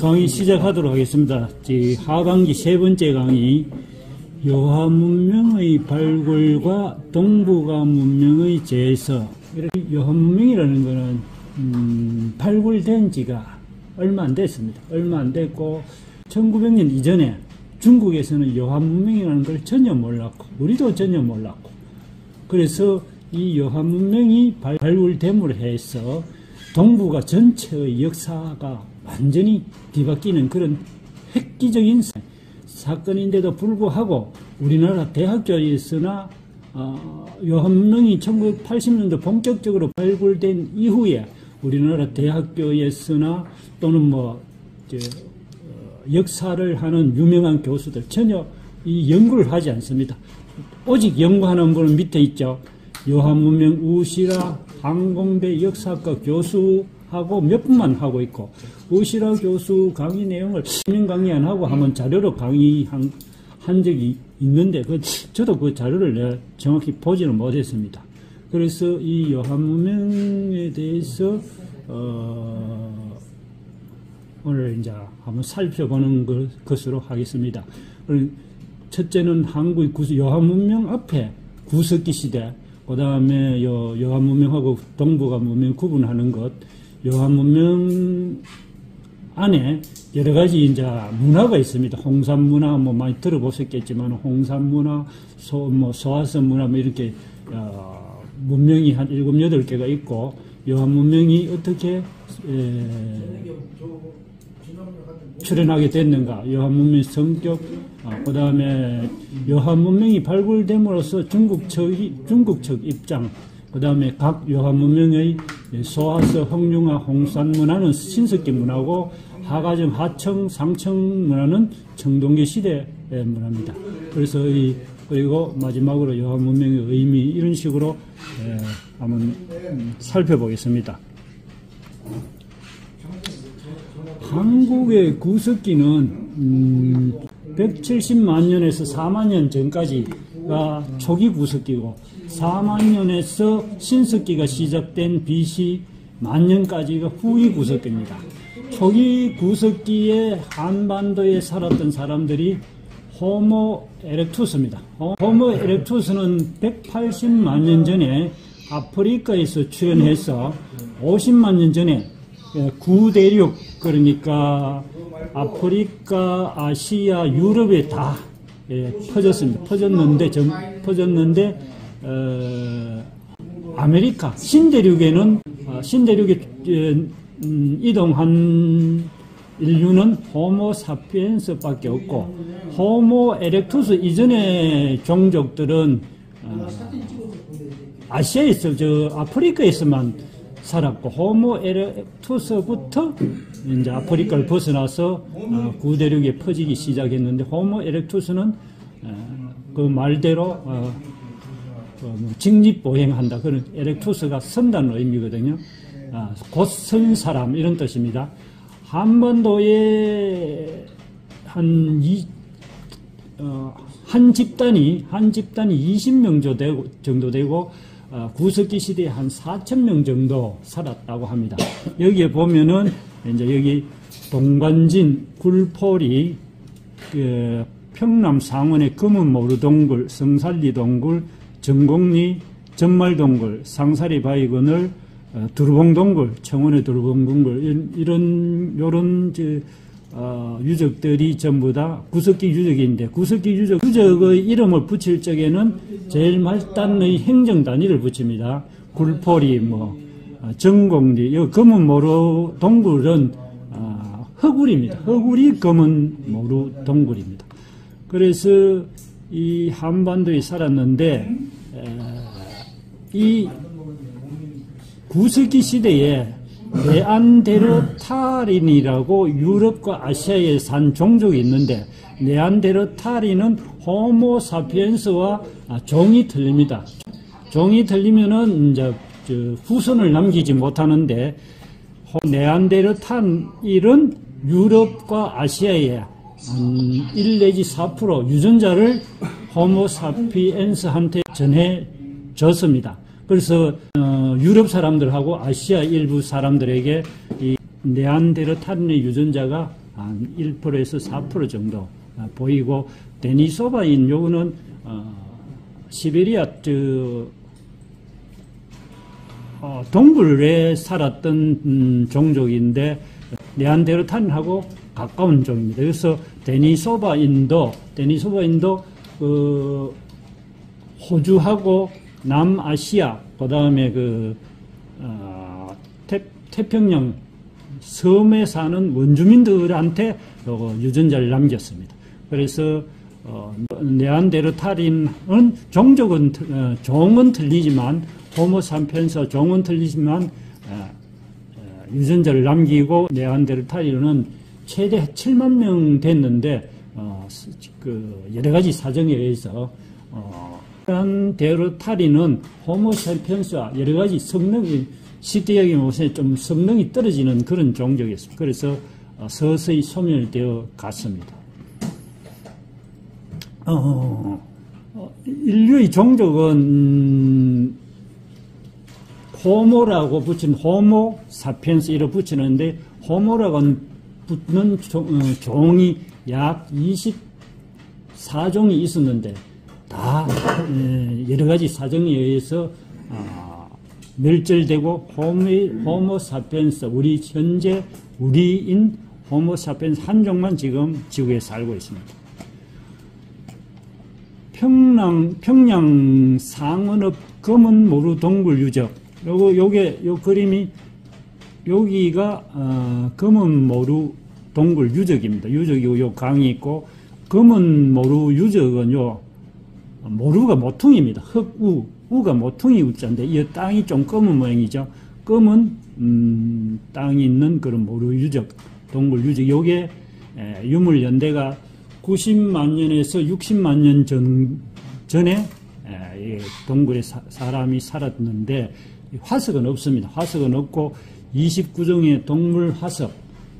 강의 시작하도록 하겠습니다. 하반기 세 번째 강의, 여화 문명의 발굴과 동북아 문명의 재해석. 여화 문명이라는 것은 발굴된 지가 얼마 안 됐습니다. 얼마 안 됐고 1900년 이전에 중국에서는 여화 문명이라는 걸 전혀 몰랐고 우리도 전혀 몰랐고, 그래서 이 여화 문명이 발굴됨으로 해서 동북아 전체의 역사가 완전히 뒤바뀌는 그런 획기적인 사건인데도 불구하고 우리나라 대학교에서나 여화 문명이 1980년도 본격적으로 발굴된 이후에 우리나라 대학교에서나 또는 역사를 하는 유명한 교수들 전혀 이 연구를 하지 않습니다. 오직 연구하는 분은 밑에 있죠. 여화 문명 우시라 항공대 역사학과 교수하고 몇 분만 하고 있고, 우시라 교수 강의 내용을 설명 강의 안 하고 한번 자료로 강의한 적이 있는데 저도 그 자료를 정확히 보지는 못했습니다. 그래서 이 여화 문명에 대해서 오늘 이제 한번 살펴보는 것으로 하겠습니다. 첫째는 한국의 여화 문명 앞에 구석기 시대, 그 다음에 여화 문명하고 동북아 문명 구분하는 것, 여화 문명 안에 여러 가지 이제 문화가 있습니다. 홍산 문화 많이 들어보셨겠지만 홍산 문화, 소화선 문화 이렇게 문명이 한 7, 8개가 있고, 여화 문명이 어떻게 출현하게 됐는가, 여화 문명의 성격, 그 다음에 여화 문명이 발굴됨으로써 중국 측 입장, 그 다음에 각 여화 문명의 소화서, 홍융화, 홍산 문화는 신석기 문화고, 하가정, 하청, 상청 문화는 청동기 시대의 문화입니다. 그래서 그리고 마지막으로 여화 문명의 의미, 이런 식으로 한번 살펴보겠습니다. 한국의 구석기는 170만 년에서 4만 년 전까지가 초기 구석기고, 4만 년에서 신석기가 시작된 BC 만 년까지가 후기 구석기입니다. 초기 구석기에 한반도에 살았던 사람들이 호모 에렉투스입니다. 호모 에렉투스는 180만 년 전에 아프리카에서 출현해서 50만 년 전에 구대륙, 그러니까 아프리카, 아시아, 유럽에 다 퍼졌습니다. 퍼졌는데 아메리카 신대륙에 이동한 인류는 호모 사피엔스밖에 없고, 호모 에렉투스 이전의 종족들은 아시아에서 아프리카에서만 살았고, 호모 에렉투스부터 이제 아프리카를 벗어나서 구대륙에 퍼지기 시작했는데, 호모 에렉투스는 그 말대로 직립보행한다, 그런 에렉투스가 선다는 의미거든요. 곧 선 사람, 이런 뜻입니다. 한반도에 한 집단이 20명 정도 되고, 구석기 시대에 한 4,000명 정도 살았다고 합니다. 여기에 보면은 이제 여기 동관진, 굴포리, 평남 상원의 검은모루 동굴, 성살리 동굴, 정곡리, 전말동굴, 상사리 바위그늘, 두루봉동굴, 청원의 두루봉동굴, 요런 유적들이 전부 다 구석기 유적인데, 구석기 유적의 이름을 붙일 적에는 제일 말단의 행정 단위를 붙입니다. 굴포리, 정곡리, 요 검은모루 동굴은 허굴입니다. 허굴이 검은모루 동굴입니다. 그래서 이 한반도에 살았는데, 이 구석기 시대에 네안데르탈인이라고 유럽과 아시아에 산 종족이 있는데, 네안데르탈인은 호모 사피엔스와 종이 틀립니다. 종이 틀리면은 이제 후손을 남기지 못하는데, 네안데르탈인은 유럽과 아시아에 한 1 내지 4% 유전자를 호모 사피엔스한테 전해줬습니다. 그래서 유럽 사람들하고 아시아 일부 사람들에게 이 네안데르탈인의 유전자가 한 1%에서 4% 정도 보이고, 데니소바인 요거는 시베리아 동굴에 살았던 종족인데 네안데르탈인하고 가까운 종입니다. 그래서 데니소바인도 호주하고 남아시아, 그 다음에 태평양 섬에 사는 원주민들한테 유전자를 남겼습니다. 그래서 네안데르탈인은 종은 틀리지만 호모사피엔스 종은 틀리지만 유전자를 남기고, 네안데르탈인은 최대 7만 명 됐는데 여러 가지 사정에 의해서 네안데르탈인은 호모사피엔스와 여러 가지 성능이 시대적인 모습에 좀 성능이 떨어지는 그런 종족이었습니다. 그래서 서서히 소멸되어 갔습니다. 인류의 종족은 호모라고 붙인 호모 사피엔스 이렇게 붙이는데, 호모라고 붙는 종이 약 24종이 있었는데 다 여러 가지 사정에 의해서 멸절되고 호모 사피엔스, 현재 우리인 호모 사피엔스 한 종만 지금 지구에 살고 있습니다. 평양 상언읍 검은 모루 동굴 유적. 요 그림이, 여기가 검은 모루 동굴 유적입니다. 유적이고 요 강이 있고, 검은 모루 유적은 모루가 모퉁입니다. 흑우, 우가 모퉁이 우자인데 이 땅이 좀 검은 모양이죠. 검은 땅이 있는 그런 모루 유적, 동굴 유적. 요게 유물 연대가 90만 년에서 60만 년 전에 이 동굴에 사람이 살았는데 화석은 없습니다. 화석은 없고 29종의 동물 화석,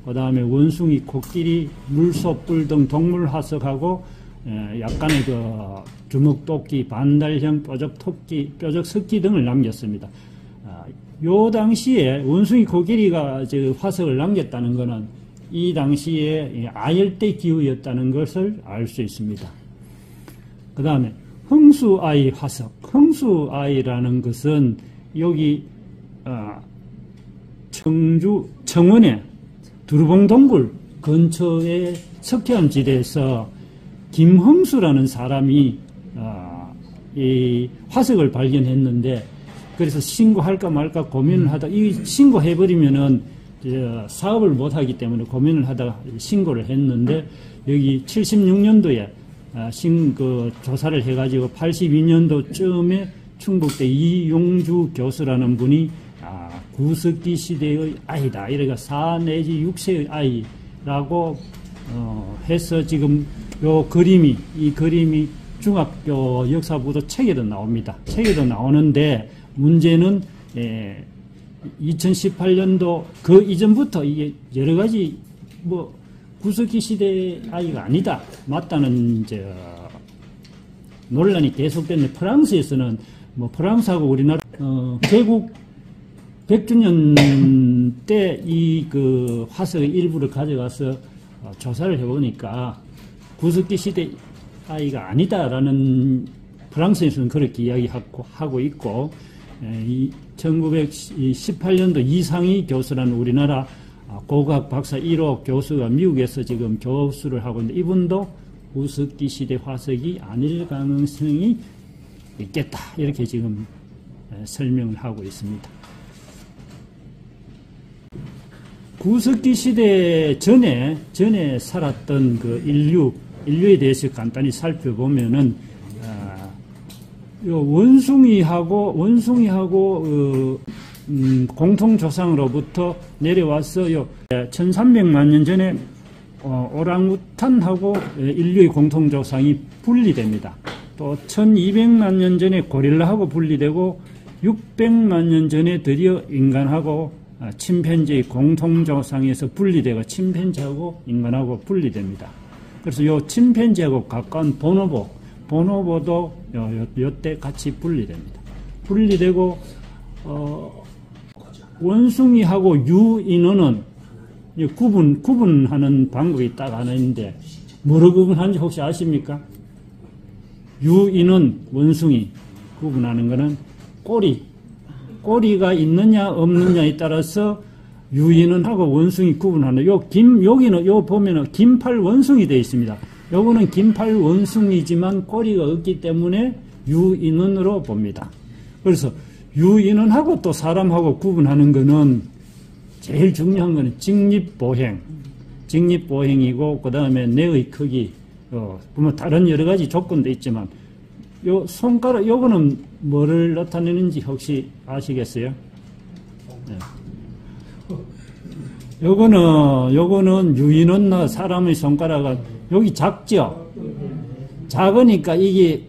그 다음에 원숭이, 코끼리, 물소뿔 등 동물 화석하고 약간의 주먹토끼, 반달형, 뾰족토끼, 뾰족석기 등을 남겼습니다. 요 당시에 원숭이, 코끼리가 화석을 남겼다는 것은 이 당시에 아열대 기후였다는 것을 알 수 있습니다. 그 다음에 흥수아이 화석. 흥수아이라는 것은 여기 청주 청원의 두루봉동굴 근처의 석회암 지대에서 김흥수라는 사람이 이 화석을 발견했는데, 그래서 신고할까 말까 고민을 하다, 이 신고해버리면은 사업을 못하기 때문에 고민을 하다가 신고를 했는데, 여기 76년도에 조사를 해가지고 82년도쯤에 충북대 이용주 교수라는 분이 구석기 시대의 아이다, 이래가 4 내지 6세의 아이라고 해서 지금 이 그림이 중학교 역사부도 책에도 나옵니다. 책에도 나오는데, 문제는 2018년도 그 이전부터 이게 여러 가지 구석기 시대의 아이가 아니다, 맞다는 논란이 계속됐는데, 프랑스에서는 프랑스하고 우리나라 개국 100주년 때 이 화석의 일부를 가져가서 조사를 해보니까 구석기 시대 아이가 아니다라는, 프랑스에서는 그렇게 이야기하고 있고, 1918년도 이상희 교수라는 우리나라 고고학 박사 1호 교수가 미국에서 지금 교수를 하고 있는데, 이분도 구석기 시대 화석이 아닐 가능성이 있겠다, 이렇게 지금 설명을 하고 있습니다. 구석기 시대 전에 살았던 인류에 대해서 간단히 살펴보면은, 원숭이하고 공통조상으로부터 내려와서 1300만 년 전에 오랑우탄하고 인류의 공통조상이 분리됩니다. 또 1200만 년 전에 고릴라하고 분리되고, 600만 년 전에 드디어 인간하고 침팬지의 공통조상에서 분리되고, 침팬지하고 인간하고 분리됩니다. 그래서 요 침팬지하고 가까운 보노보도 요때 같이 분리됩니다. 분리되고, 원숭이하고 유인원은 구분하는 방법이 딱 하나 있는데, 뭐로 구분하는지 혹시 아십니까? 유인원, 원숭이 구분하는 거는 꼬리가 있느냐 없느냐에 따라서 유인원하고 원숭이 구분하는, 여기는 보면은 긴팔 원숭이 되어 있습니다. 요거는 긴팔 원숭이지만 꼬리가 없기 때문에 유인원으로 봅니다. 그래서 유인원하고 또 사람하고 구분하는 거는 제일 중요한 거는 직립보행이고, 그 다음에 뇌의 크기, 보면 다른 여러 가지 조건도 있지만, 손가락, 요거는 뭐를 나타내는지 혹시 아시겠어요? 네. 요거는 유인원나 사람의 손가락은 여기 작죠? 작으니까 이게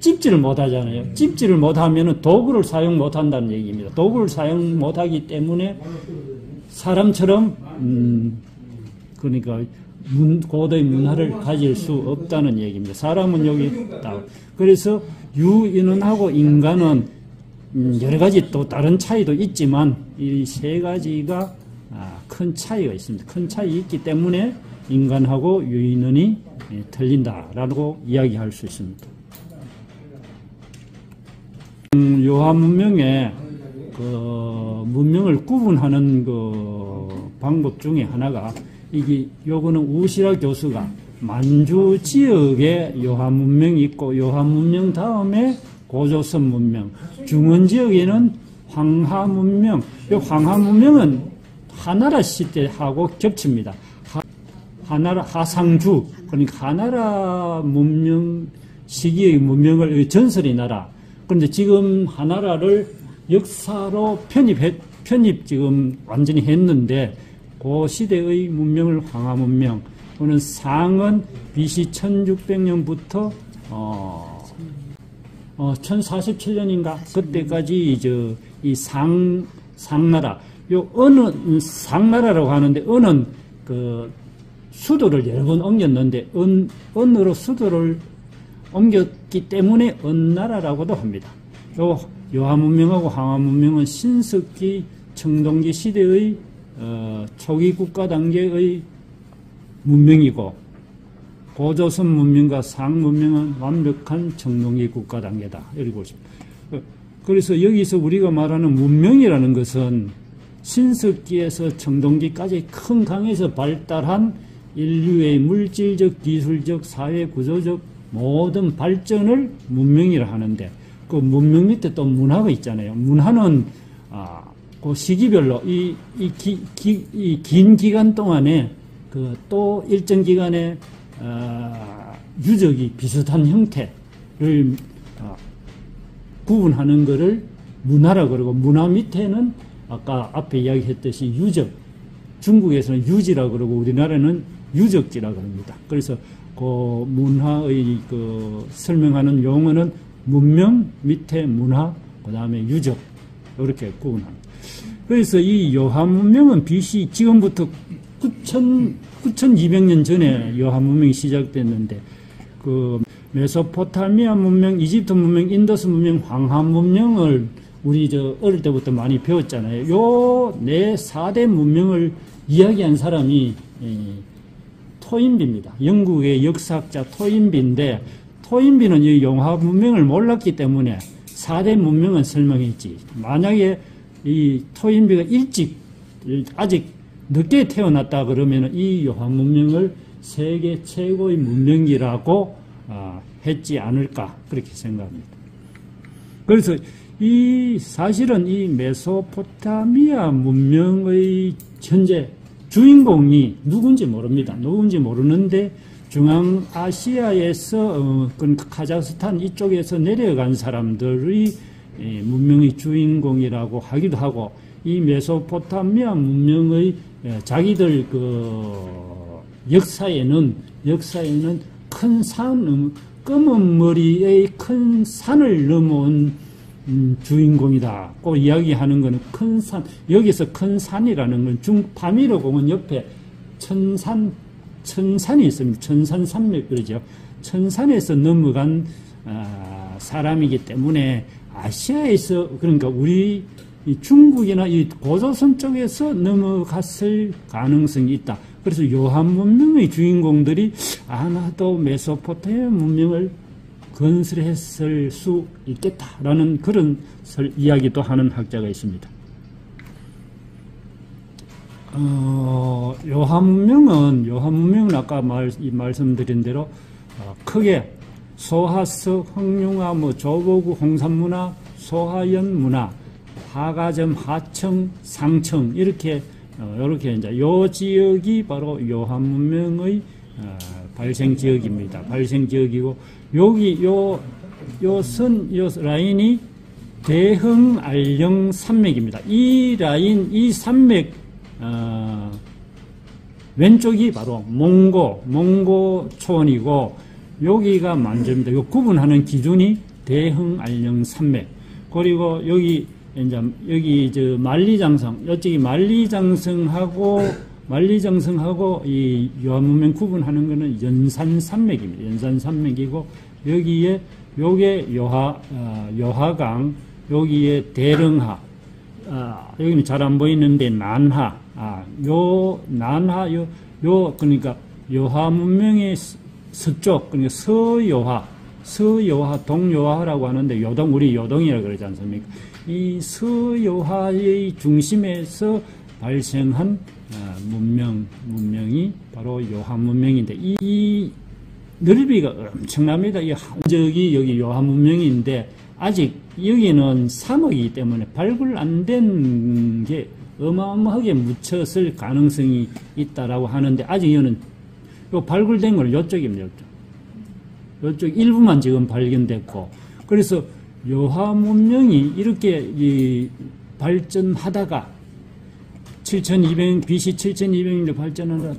찝지를 못 하잖아요. 찝지를 못 하면은 도구를 사용 못 한다는 얘기입니다. 도구를 사용 못 하기 때문에 사람처럼, 그러니까 고도의 문화를 가질 수 없다는 얘기입니다. 사람은 여기 딱. 그래서 유인원하고 인간은 여러 가지 또 다른 차이도 있지만 이 세 가지가 큰 차이가 있습니다. 큰 차이 있기 때문에 인간하고 유인원이 틀린다라고 이야기할 수 있습니다. 요하 문명의 문명을 구분하는 방법 중에 하나가 요거는 우시라 교수가 만주 지역에 요하 문명이 있고, 요하 문명 다음에 고조선 문명, 중원 지역에는 황하 문명. 요 황하 문명은 하나라 시대하고 겹칩니다. 하나라 하상주, 그러니까 하나라 문명 시기의 문명을 전설의 나라. 그런데 지금 하나라를 역사로 편입 지금 완전히 했는데, 그 시대의 문명을 황하 문명. 그는 상은 BC 1600년부터 1047년인가 그때까지 이 상나라, 상나라라고 하는데, 은은 수도를 여러 번 옮겼는데, 은으로 수도를 옮겼기 때문에 은나라라고도 합니다. 요하 문명하고 황하 문명은 신석기, 청동기 시대의 초기 국가 단계의 문명이고, 고조선 문명과 상 문명은 완벽한 청동기 국가 단계다. 이렇게 보십니다. 그래서 여기서 우리가 말하는 문명이라는 것은 신석기에서 청동기까지 큰 강에서 발달한 인류의 물질적, 기술적, 사회 구조적 모든 발전을 문명이라 하는데, 그 문명 밑에 또 문화가 있잖아요. 문화는 그 시기별로 이 긴 기간 동안에 또 일정 기간에 유적이 비슷한 형태를 구분하는 것을 문화라 그러고, 문화 밑에는 아까 앞에 이야기했듯이 유적, 중국에서는 유지라 그러고 우리나라는 유적지라 그럽니다. 그래서 그 문화의 설명하는 용어는 문명 밑에 문화, 그 다음에 유적, 이렇게 구분합니다. 그래서 이 요하 문명은 BC 지금부터 9,200년 전에 요하 문명이 시작됐는데, 메소포타미아 문명, 이집트 문명, 인더스 문명, 황하 문명을 우리 어릴 때부터 많이 배웠잖아요. 요 4대 문명을 이야기한 사람이 토인비입니다. 영국의 역사학자 토인비인데, 토인비는 이 요하 문명을 몰랐기 때문에 4대 문명은 설명했지. 만약에 이 토인비가 아직 늦게 태어났다 그러면 이 요하 문명을 세계 최고의 문명이라고 했지 않을까, 그렇게 생각합니다. 그래서 사실은 이 메소포타미아 문명의 현재 주인공이 누군지 모릅니다. 누군지 모르는데, 중앙아시아에서 카자흐스탄 이쪽에서 내려간 사람들의 문명의 주인공이라고 하기도 하고, 이 메소포타미아 문명의 자기들 역사에는 큰 산, 검은 머리의 큰 산을 넘어온 주인공이다. 꼭 이야기하는 것은 큰 산, 여기서 큰 산이라는 건 파미르 공원 옆에 천산이 있습니다. 천산산맥 그러죠. 천산에서 넘어간 사람이기 때문에 아시아에서, 그러니까 우리 이 중국이나 이 고조선 쪽에서 넘어갔을 가능성이 있다. 그래서 요한 문명의 주인공들이 아마도 메소포타미아 문명을 건설했을 수 있겠다라는 그런 이야기도 하는 학자가 있습니다. 요한 문명은 아까 말씀드린 대로 크게 소하석, 황룡화, 조보구, 홍산문화, 소하연 문화, 하가점, 하청, 상청 이렇게 이제 요 지역이 바로 요한 문명의 발생 지역입니다. 발생 지역이고 여기 요 라인이 대흥 알령 산맥입니다. 이 라인, 이 산맥 왼쪽이 바로 몽고 초원이고 여기가 만점입니다. 요 구분하는 기준이 대흥 알령 산맥. 그리고 여기 만리장성, 이쪽이 만리장성하고 이 요한문명 구분하는 거는 연산산맥입니다. 연산산맥이고 여기에 요게 요하강, 여기에 대릉하, 여기는 잘 안 보이는데 난하, 그러니까 요하문명의 서쪽, 그러니까 서요하, 동요하라고 하는데 우리 요동이라고 그러지 않습니까? 이 서요하의 중심에서 발생한 문명이 바로 요한 문명인데 이 넓이가 엄청납니다. 저기 여기 요한 문명인데 아직 여기는 사막이기 때문에 발굴 안 된 게 어마어마하게 묻혔을 가능성이 있다라고 하는데 아직 이거는 발굴된 건 이쪽입니다. 이쪽 일부만 지금 발견됐고 그래서 요한 문명이 이렇게 발전하다가 BC 7200년에 발전하다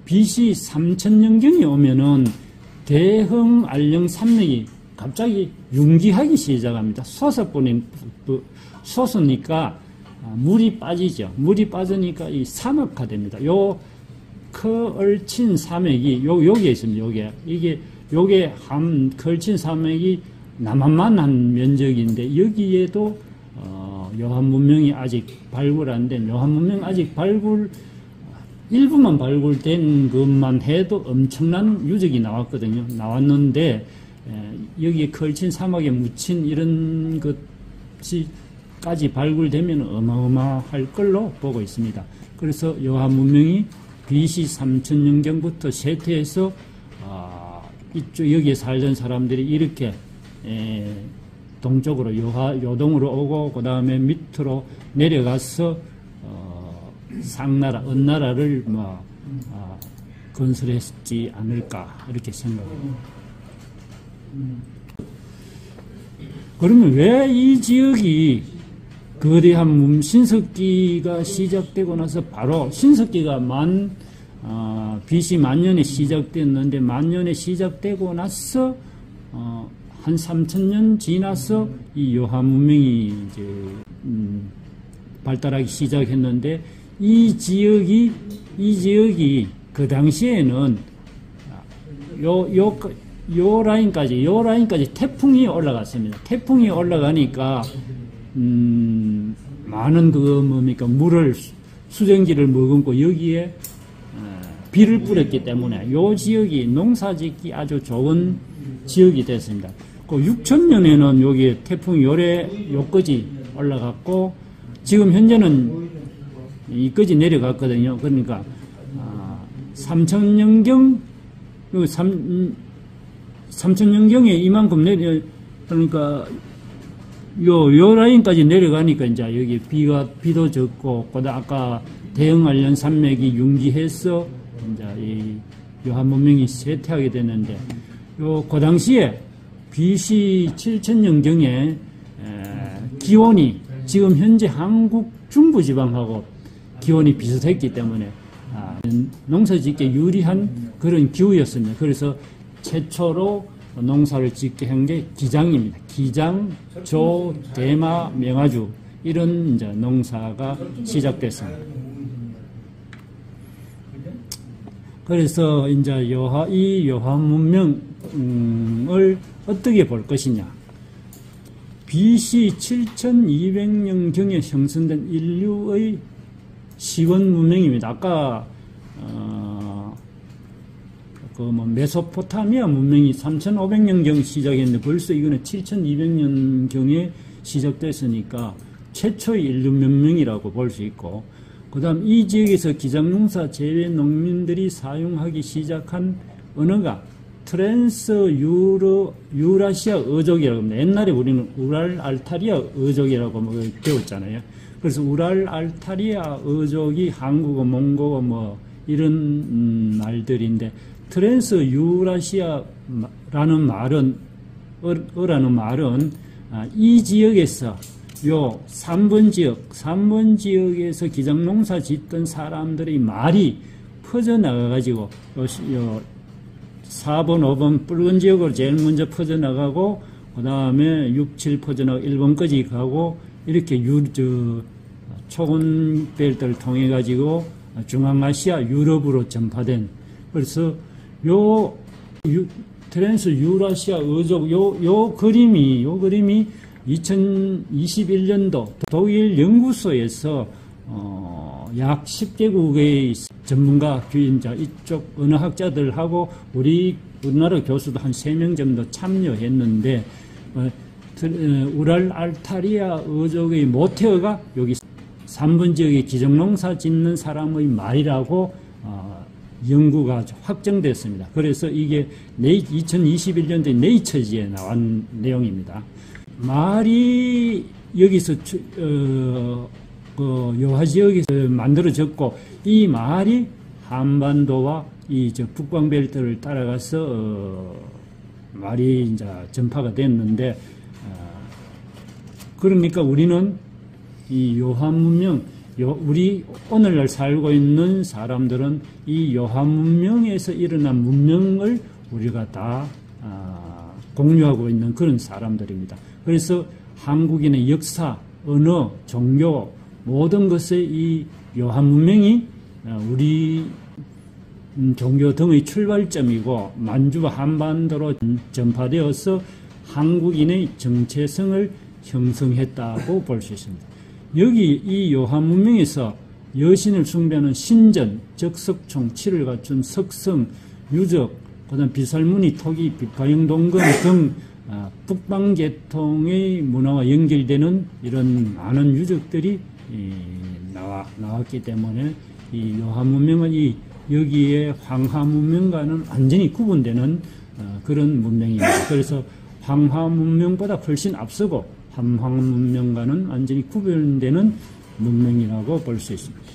BC 3000년경에 오면은 대흥 알령 산맥이 갑자기 융기하기 시작합니다. 솟으니까 물이 빠지죠. 물이 빠지니까 이 사막화됩니다. 요 커얼친 산맥이 여기에 있습니다. 요게 커얼친 산맥이 남한만 한 면적인데 여기에도 요한 문명이 아직 발굴 안 된 요한 문명 아직 일부만 발굴된 것만 해도 엄청난 유적이 나왔는데 여기에 걸친 사막에 묻힌 이런 것이까지 발굴되면 어마어마할 걸로 보고 있습니다. 그래서 요한 문명이 BC 3000년경부터 쇠퇴해서 여기에 살던 사람들이 이렇게 동쪽으로 요동으로 오고 그 다음에 밑으로 내려가서 상나라, 은나라를 건설했지 않을까 이렇게 생각합니다. 그러면 왜 이 지역이 거대한 신석기가 시작되고 나서 바로 신석기가 BC 만년에 시작됐는데 만년에 시작되고 나서 한 3000년 지나서 이 요한 문명이 이제 발달하기 시작했는데 이 지역이 그 당시에는 요 라인까지 태풍이 올라갔습니다. 태풍이 올라가니까 많은 수증기를 머금고 여기에 비를 뿌렸기 때문에 요 지역이 농사짓기 아주 좋은 지역이 됐습니다. 그 6000년에는 여기 태풍이 요까지 올라갔고 지금 현재는 이까지 내려갔거든요. 그러니까 3000년경 3000년경에 이만큼 그러니까 요 라인까지 내려가니까 이제 여기 비도 적고 아까 대흥알련 산맥이 융기해서 이제 이 요한 문명이 쇠퇴하게 됐는데 그 당시에 BC 7000년경에 기온이 지금 현재 한국 중부지방하고 기온이 비슷했기 때문에 농사짓기에 유리한 그런 기후였습니다. 그래서 최초로 농사를 짓게 한 게 기장입니다. 기장, 조, 대마, 명아주 이런 이제 농사가 시작됐습니다. 그래서 이제 이 요한 문명을 어떻게 볼 것이냐. BC 7200년경에 형성된 인류의 시원 문명입니다. 아까 메소포타미아 문명이 3500년경 시작했는데 벌써 이거는 7200년경에 시작됐으니까 최초의 인류 문명이라고 볼 수 있고, 그 다음 이 지역에서 기장농사 제외 농민들이 사용하기 시작한 언어가 트랜스 유라시아 어족이라고 합니다. 옛날에 우리는 우랄 알타리아 어족이라고 배웠잖아요. 그래서 우랄 알타리아 어족이 한국어, 몽고어 이런 말들인데, 트랜스 유라시아라는 말은 이 지역에서 요 3번 지역에서 기장농사 짓던 사람들의 말이 퍼져나가가지고, 4번, 5번 붉은 지역으로 제일 먼저 퍼져나가고, 그 다음에 6, 7 퍼져나가고, 1번까지 가고, 이렇게 초원벨트를 통해가지고 중앙아시아, 유럽으로 전파된, 그래서 트랜스 유라시아 어족, 요 그림이 2021년도 독일 연구소에서 약 10개국의 전문가, 교인자, 이쪽 언어학자들하고 우리나라 교수도 한 3명 정도 참여했는데, 우랄 알타리아 어족의 모태어가 여기 3번 지역의 기정농사 짓는 사람의 말이라고 연구가 확정됐습니다. 그래서 이게 2021년도에 네이처지에 나온 내용입니다. 말이 여기서 요하 지역에서 만들어졌고, 이 말이 한반도와 이 북방벨트를 따라가서 말이 이제 전파가 됐는데, 그러니까 우리는 이 요한 문명, 우리 오늘날 살고 있는 사람들은 이 요한 문명에서 일어난 문명을 우리가 다 공유하고 있는 그런 사람들입니다. 그래서 한국인의 역사, 언어, 종교 모든 것에 이 요한 문명이 우리 종교 등의 출발점이고, 만주와 한반도로 전파되어서 한국인의 정체성을 형성했다고 볼 수 있습니다. 여기 이 요한 문명에서 여신을 숭배하는 신전, 적석총, 칠을 갖춘 석성, 유적, 그다음 비살무늬, 토기, 비파형동건 등 북방계통의 문화와 연결되는 이런 많은 유적들이 나왔기 때문에 이 요한 문명은 여기에 황하 문명과는 완전히 구분되는 그런 문명입니다. 그래서 황하 문명보다 훨씬 앞서고 함황 문명과는 완전히 구별되는 문명이라고 볼 수 있습니다.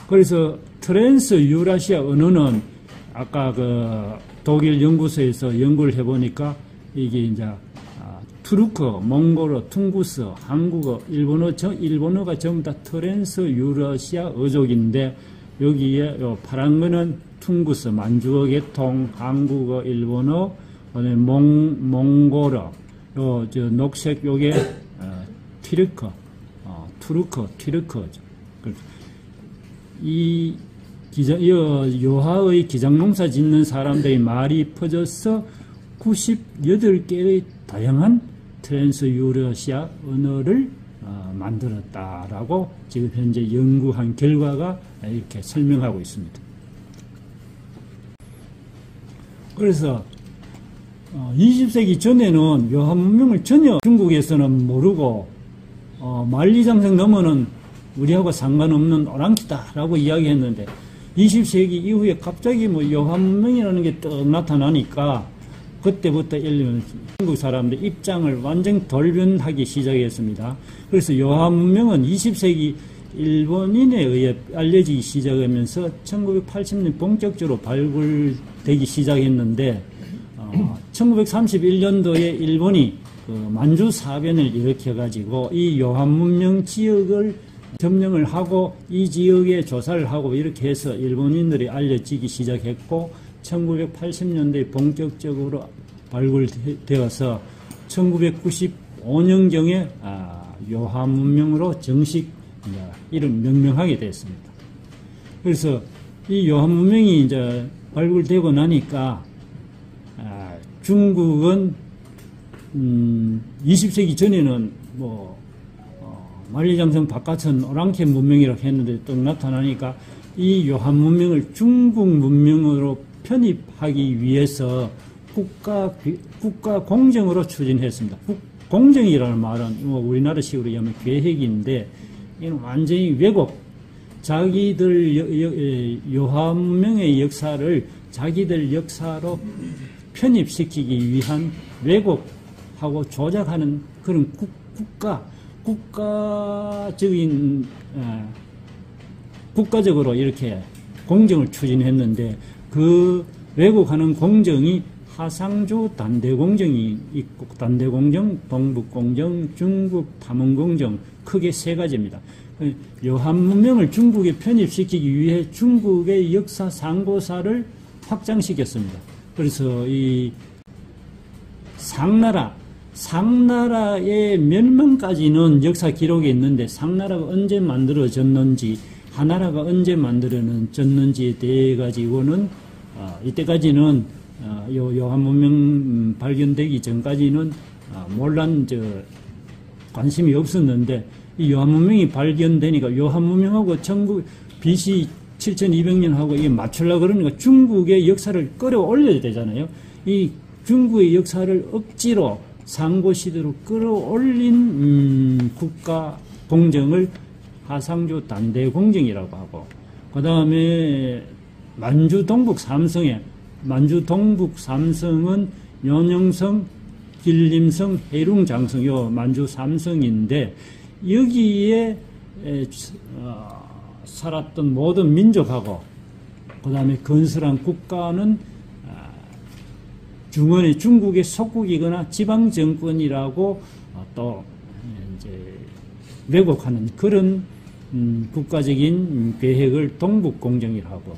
그래서 트랜스 유라시아 언어는 아까 독일 연구소에서 연구를 해보니까 이게 이제 투르크, 몽골어, 퉁구스, 한국어, 일본어가 전부 다 트랜스 유라시아 어족인데, 여기에 파란 거는 퉁구스, 만주어 계통, 한국어, 일본어, 몽골어, 녹색 요게 티르크, 튀르크죠. 이 요하의 기장농사 짓는 사람들의 말이 퍼져서 98개의 다양한 트랜스 유러시아 언어를 만들었다라고 지금 현재 연구한 결과가 이렇게 설명하고 있습니다. 그래서 20세기 전에는 요한 문명을 전혀 중국에서는 모르고 만리장성 넘어는 우리하고 상관없는 오랑키다라고 이야기했는데, 20세기 이후에 갑자기 요한 문명이라는 게 떡 나타나니까 그때부터 중국 사람들 입장을 완전 돌변하기 시작했습니다. 그래서 요한 문명은 20세기 일본인에 의해 알려지기 시작하면서 1980년 본격적으로 발굴되기 시작했는데, 1931년도에 일본이 만주 사변을 일으켜가지고 이 요한 문명 지역을 점령을 하고 이 지역에 조사를 하고 이렇게 해서 일본인들이 알려지기 시작했고, 1980년대에 본격적으로 발굴되어서 1995년경에 요한 문명으로 정식 이름 명명하게 됐습니다. 그래서 이 요한 문명이 이제 발굴되고 나니까 중국은 20세기 전에는 만리장성 바깥은 오랑캐 문명이라고 했는데 또 나타나니까 이 요한 문명을 중국 문명으로 편입하기 위해서 국가 공정으로 추진했습니다. 공정이라는 말은 우리나라식으로 하면 계획인데 이건 완전히 왜곡. 자기들 요한 문명의 역사를 자기들 역사로 편입시키기 위한 왜곡하고 조작하는 그런 국가적으로 이렇게 공정을 추진했는데 그 왜곡하는 공정이 하상조 단대공정이 있고 단대공정, 동북공정, 중국 탐험공정 크게 세 가지입니다. 요한 문명을 중국에 편입시키기 위해 중국의 역사 상고사를 확장시켰습니다. 그래서 이 상나라의 멸망까지는 역사 기록에 있는데 상나라가 언제 만들어졌는지 하나라가 언제 만들어졌는지에 대해 가지고는 이때까지는 요한 문명 발견되기 전까지는 관심이 없었는데 이 요한 문명이 발견되니까 요한 문명하고 BC 7200년하고 이게 맞추려고 그러니까 중국의 역사를 끌어올려야 되잖아요. 이 중국의 역사를 억지로 상고시대로 끌어올린 국가 공정을 하상조 단대공정이라고 하고, 그 다음에 만주 동북 삼성은 연영성, 길림성, 해룽장성, 요 만주 삼성인데 여기에 살았던 모든 민족하고 그 다음에 건설한 국가는 중원의 중국의 속국이거나 지방정권이라고 또 이제 왜곡하는 그런 국가적인 계획을 동북공정이라고,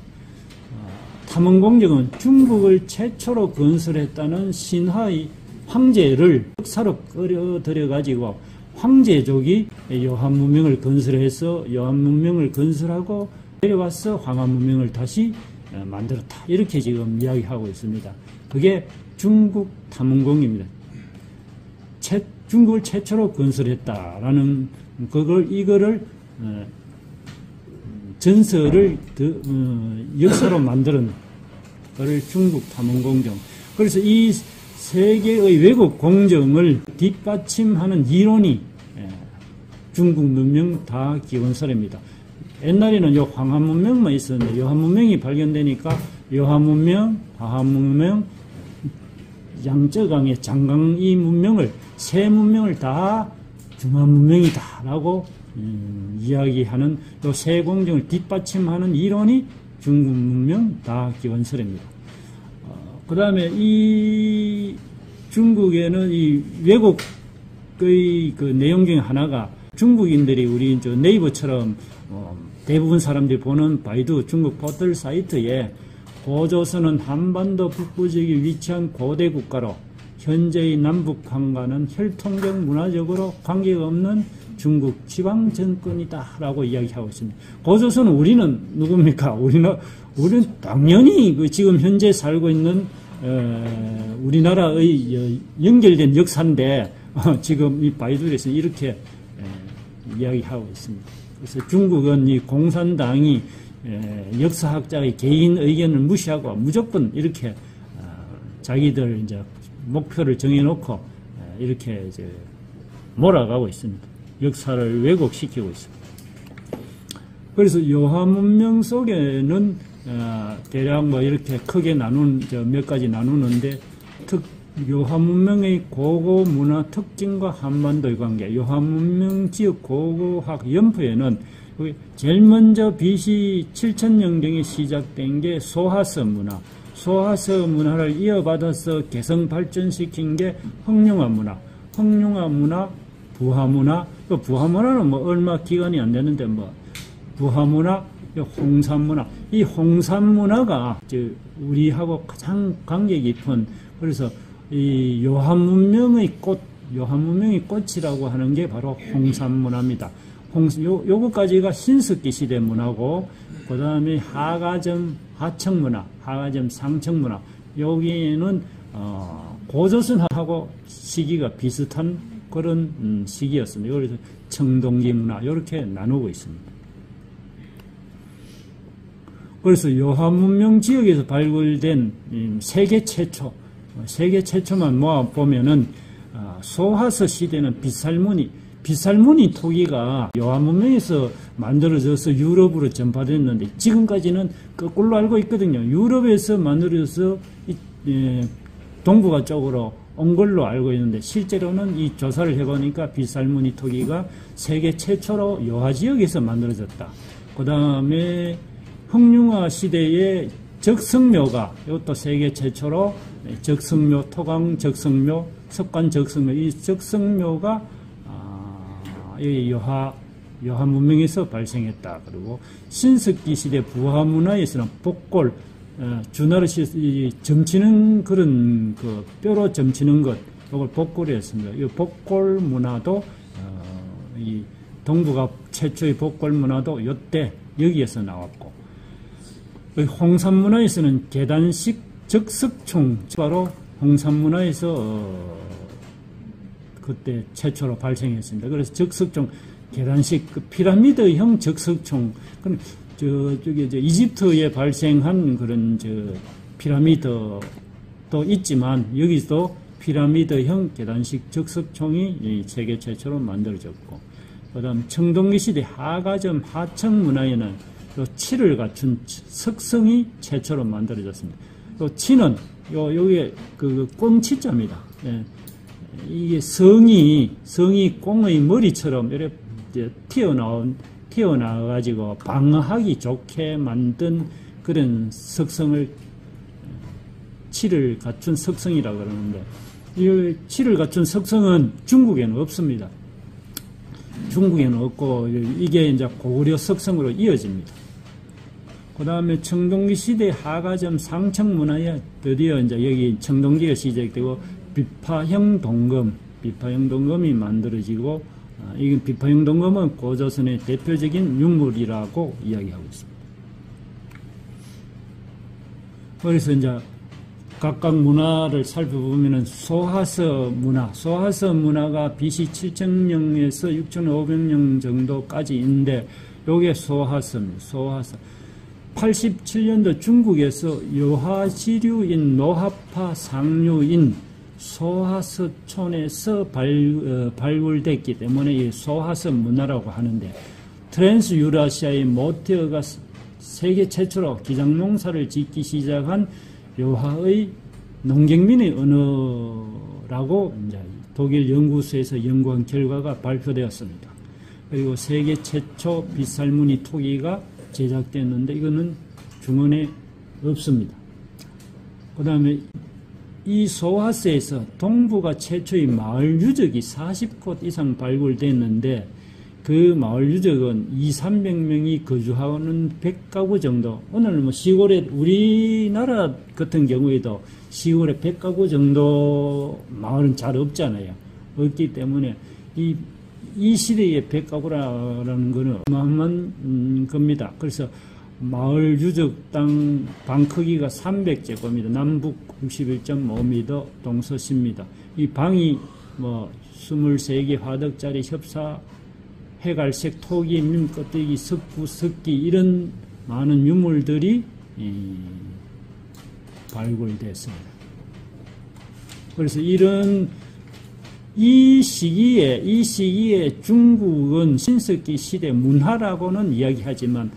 탐험공정은 중국을 최초로 건설했다는 신하의 황제를 역사로 끌어들여가지고 황제족이 요한 문명을 건설해서 요한 문명을 건설하고 내려와서 황한 문명을 다시 만들었다. 이렇게 지금 이야기하고 있습니다. 그게 중국 탐험공입니다. 중국을 최초로 건설했다라는 이거를 전설을 역사로 만드는 그를 중국 탐험공정. 그래서 이 세계의 왜곡 공정을 뒷받침하는 이론이 중국 문명 다기원설입니다. 옛날에는 요 황한 문명만 있었는데 요한 문명이 발견되니까 요한 문명, 하한 문명, 양쯔강의 장강이 문명을 세 문명을 다 중한 문명이다라고 이야기하는 요 세 공정을 뒷받침하는 이론이 중국 문명 다기원설입니다. 그 다음에 이 중국에는 이 왜곡의 그 내용 중에 하나가 중국인들이 우리 네이버처럼 대부분 사람들이 보는 바이두 중국 포털 사이트에 고조선은 한반도 북부 지역에 위치한 고대 국가로 현재의 남북한과는 혈통적 문화적으로 관계가 없는 중국 지방 정권이다라고 이야기하고 있습니다. 고조선은 우리는 누굽니까? 우리는 당연히 그 지금 현재 살고 있는 우리나라의 연결된 역사인데 지금 이 바이두에서 이렇게 이야기하고 있습니다. 그래서 중국은 이 공산당이 역사학자의 개인 의견을 무시하고 무조건 이렇게 자기들 이제 목표를 정해놓고 이렇게 이제 몰아가고 있습니다. 역사를 왜곡시키고 있습니다. 그래서 요한 문명 속에는 대략 이렇게 크게 몇 가지 나누는데 요한 문명의 고고 문화 특징과 한반도의 관계, 요한 문명 지역 고고학 연포에는 제일 먼저 BC 7000년경에 시작된 게 소하서 문화를 이어받아서 개성 발전시킨 게 홍룡화 문화, 부하문화, 부하문화는 얼마 기간이 안 되는데 부하문화, 홍산문화, 이 홍산문화가 우리하고 가장 관계 깊은, 그래서 이 요한 문명의 꽃이라고 하는 게 바로 홍산문화입니다. 요거까지가 신석기 시대 문화고, 그 다음에 하가점 하청문화, 하가점 상청문화, 여기에는 고조선하고 시기가 비슷한 그런 시기였습니다. 그래서 청동기 문화 이렇게 나누고 있습니다. 그래서 요한 문명 지역에서 발굴된 세계 최초만 모아 보면은 소하서 시대는 빗살무늬 토기가 요한 문명에서 만들어져서 유럽으로 전파됐는데 지금까지는 거꾸로 알고 있거든요. 유럽에서 만들어져서 동북아 쪽으로 온 걸로 알고 있는데 실제로는 이 조사를 해보니까 빗살무늬 토기가 세계 최초로 요하 지역에서 만들어졌다. 그 다음에 흥룡화 시대의 적성묘가 이것도 세계 최초로 적성묘, 토강 적성묘, 석관 적성묘, 이 적성묘가 이 요하 문명에서 발생했다. 그리고 신석기 시대 부하 문화에서는 복골, 주나르시 점치는 그런 그 뼈로 점치는 것, 이걸 복골이었습니다. 이 복골 문화도 이 동북아 최초의 복골 문화도 이때 여기에서 나왔고, 홍산 문화에서는 계단식 적석총, 바로 홍산 문화에서 그때 최초로 발생했습니다. 그래서 적석총, 계단식 그 피라미드형 적석총, 저기 이집트에 발생한 그런 피라미드도 있지만 여기서 피라미드형 계단식 적석총이 세계 최초로 만들어졌고, 그다음 청동기 시대 하가점 하청 문화에는 칠을 갖춘 석성이 최초로 만들어졌습니다. 치는 여기에 그 꽁치자입니다. 예. 이게 성이 꽁의 머리처럼 이렇게 튀어나와가지고 방어하기 좋게 만든 그런 석성을 칠을 갖춘 석성이라고 그러는데, 이 칠을 갖춘 석성은 중국에는 없습니다. 중국에는 없고 이게 이제 고구려 석성으로 이어집니다. 그 다음에 청동기 시대 하가점 상청 문화에 드디어 이제 여기 청동기가 시작되고 비파형 동검이 만들어지고, 이 비파형 동검은 고조선의 대표적인 유물이라고 이야기하고 있습니다. 그래서 이제 각각 문화를 살펴보면은 소하서 문화가 BC 7000년에서 6500년 정도까지 있는데, 요게 소하서입니다. 소하서. 87년도 중국에서 요하지류인 노하파 상류인 소하서촌에서 발굴됐기 때문에 이 소하서 문화라고 하는데, 트랜스 유라시아의 모티어가 세계 최초로 기장농사를 짓기 시작한 요하의 농경민의 언어라고 이제 독일 연구소에서 연구한 결과가 발표되었습니다. 그리고 세계 최초 빗살무늬 토기가 제작됐는데 이거는 중원에 없습니다. 그 다음에 이 소하서에서 동북아 최초의 마을 유적이 40곳 이상 발굴됐는데, 그 마을 유적은 200~300명이 거주하는 100가구 정도, 오늘 뭐 시골에, 우리나라 같은 경우에도 시골에 100가구 정도 마을은 잘 없잖아요. 없기 때문에 이 시대의 100가구라는 것은 어마어마한 겁니다. 그래서 마을 유적 땅 방 크기가 300제곱미터, 남북 61.5m, 동서 10m. 이 방이 뭐 23개 화덕짜리 협사, 해갈색 토기, 민껍데기, 석구, 석기 이런 많은 유물들이 발굴됐습니다. 그래서 이 시기에 중국은 신석기 시대 문화라고는 이야기하지만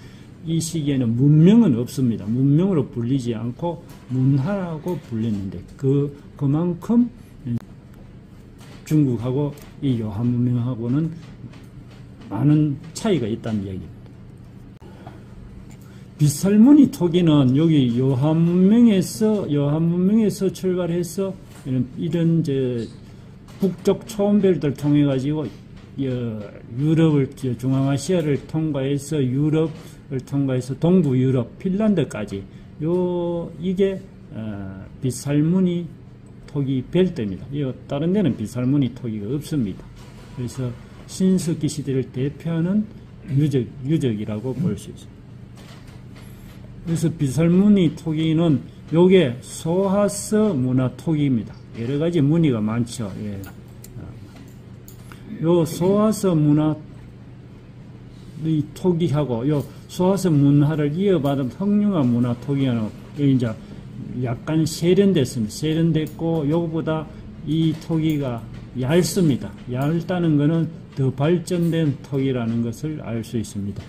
이 시기에는 문명은 없습니다. 문명으로 불리지 않고 문화라고 불렸는데 그만큼 중국하고 이 요한 문명하고는 많은 차이가 있다는 이야기입니다. 빗살무늬 토기는 여기 요한 문명에서 출발해서 이런 북쪽 초원별들 통해 가지고 유럽을, 중앙아시아를 통과해서 유럽을 통과해서 동부 유럽, 핀란드까지 이게 빗살무늬 토기 벨트입니다. 다른 데는 빗살무늬 토기가 없습니다. 그래서 신석기 시대를 대표하는 유적이라고 볼 수 있습니다. 그래서 빗살무늬 토기는 요게 소하서 문화 토기입니다. 여러 가지 무늬가 많죠. 예. 요 소화서 문화 이 토기하고 요 소화서 문화를 이어받은 흑융화 문화 토기하는 이제 약간 세련됐습니다. 세련됐고 요거보다 이 토기가 얇습니다. 얇다는 것은 더 발전된 토기라는 것을 알 수 있습니다.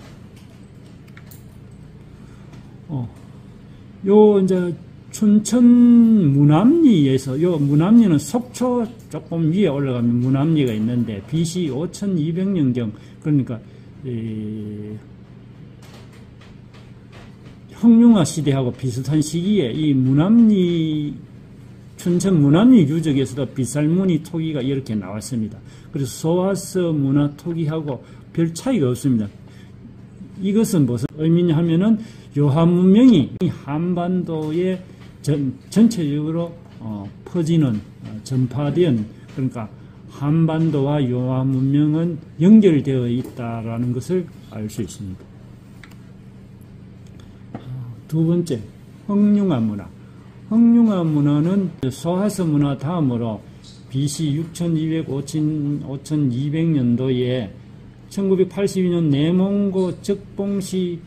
요 이제 춘천 무남리에서 요 무남리는 속초 조금 위에 올라가면 무남리가 있는데 BC 5200년경 그러니까 흑융화 시대하고 비슷한 시기에 이 무남리 춘천 무남리 유적에서도 빗살무늬 토기가 이렇게 나왔습니다. 그래서 소화서 문화 토기하고 별 차이가 없습니다. 이것은 무슨 의미냐 하면은 요한 문명이 한반도에 전체적으로 퍼지는 전파된 그러니까 한반도와 요한 문명은 연결되어 있다라는 것을 알 수 있습니다. 두 번째, 흑융화 문화. 흑융화 문화는 소화서 문화 다음으로 BC 6200, 5200년도에 1982년 내몽고 적봉시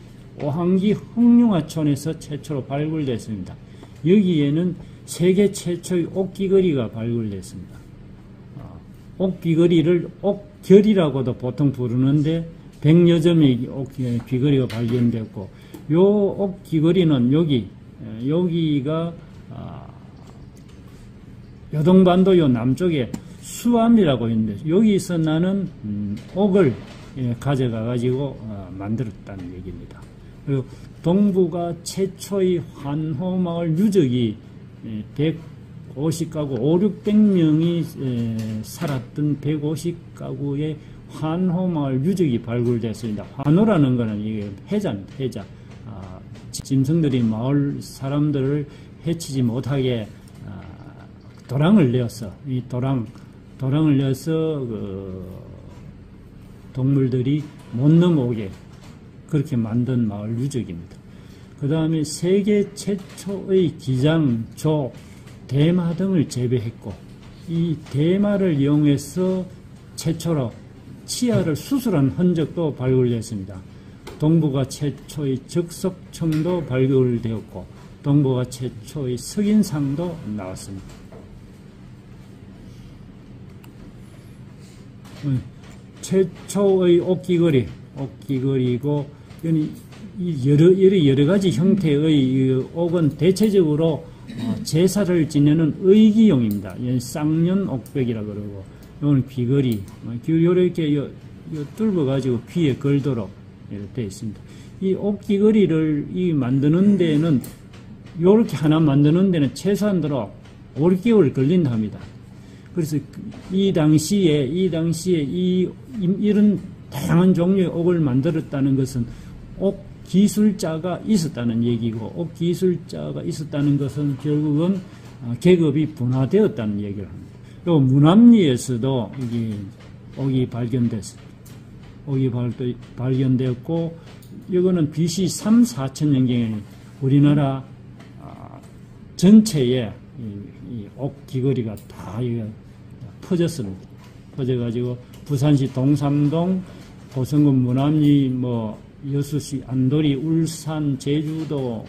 오항기 흑융화촌에서 최초로 발굴됐습니다. 여기에는 세계 최초의 옥귀걸이가 발굴됐습니다. 옥귀걸이를 옥결이라고도 보통 부르는데 100여 점의 옥귀걸이가 발견됐고 요 옥귀걸이는 여기가 요동반도 요 남쪽에 수암이라고 있는데 여기서 나는 옥을 가져가 가지고 만들었다는 얘기입니다. 그리고 동부가 최초의 환호마을 유적이 150가구 5,600명이 살았던 150가구의 환호마을 유적이 발굴됐습니다. 환호라는 것은 이게 해자입니다. 해자. 짐승들이 마을 사람들을 해치지 못하게 도랑을 내어서 이 도랑을 내어서 동물들이 못 넘어오게 그렇게 만든 마을 유적입니다. 그 다음에 세계 최초의 기장, 조, 대마 등을 재배했고 이 대마를 이용해서 최초로 치아를 수술한 흔적도 발굴됐습니다. 동부가 최초의 적석청도 발굴되었고 동부가 최초의 석인상도 나왔습니다. 최초의 옥귀걸이고 여러 가지 형태의 옥은 대체적으로 제사를 지내는 의기용입니다. 쌍년 옥벽이라 그러고 이거는 귀걸이 이렇게 뚫어 가지고 귀에 걸도록 이렇게 되어 있습니다. 이 옥귀걸이를 만드는 데는 이렇게 하나 만드는 데는 최소한으로 5개월 걸린답니다. 그래서 이 당시에 이런 다양한 종류의 옥을 만들었다는 것은 옥 기술자가 있었다는 얘기고 옥 기술자가 있었다는 것은 결국은 계급이 분화되었다는 얘기를 합니다. 또 무남리에서도 옥이 발견됐습니다. 옥이 발견되었고 이거는 BC 3, 4천년경에 우리나라 전체에 이 옥 귀걸이가 다 퍼졌습니다. 퍼져가지고 부산시 동삼동, 고성군 무남리, 여수시 안도리, 울산, 제주도,